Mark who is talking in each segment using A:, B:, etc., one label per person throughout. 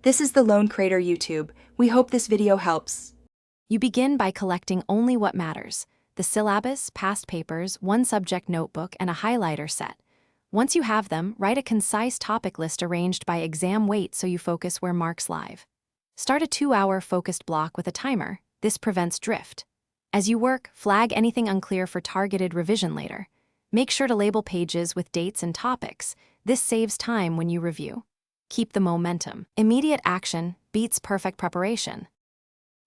A: This is the Lone Crater YouTube. We hope this video helps.
B: You begin by collecting only what matters: the syllabus, past papers, one subject notebook, and a highlighter set. Once you have them, write a concise topic list arranged by exam weight so you focus where marks live. Start a 2-hour focused block with a timer. This prevents drift. As you work, flag anything unclear for targeted revision later. Make sure to label pages with dates and topics. This saves time when you review. Keep the momentum. Immediate action beats perfect preparation.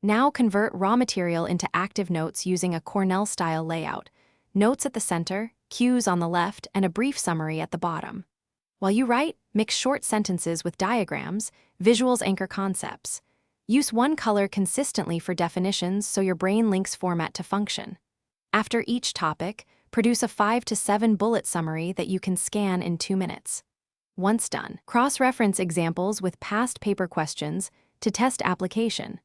B: Now convert raw material into active notes using a Cornell-style layout. Notes at the center, cues on the left, and a brief summary at the bottom. While you write, mix short sentences with diagrams. Visuals anchor concepts. Use one color consistently for definitions so your brain links format to function. After each topic, produce a 5 to 7 bullet summary that you can scan in 2 minutes. Once done, cross-reference examples with past paper questions to test application.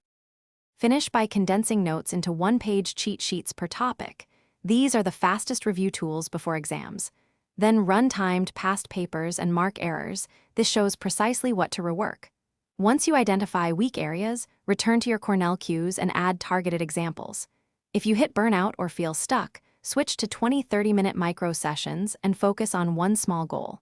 B: Finish by condensing notes into one-page cheat sheets per topic. These are the fastest review tools before exams. Then run timed past papers and mark errors. This shows precisely what to rework. Once you identify weak areas, return to your Cornell cues and add targeted examples. If you hit burnout or feel stuck, switch to 20-30-minute micro sessions and focus on one small goal.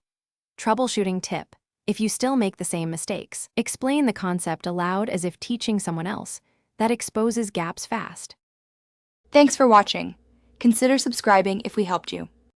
B: Troubleshooting tip: if you still make the same mistakes, explain the concept aloud as if teaching someone else. That exposes gaps fast.
A: Thanks for watching. Consider subscribing if we helped you.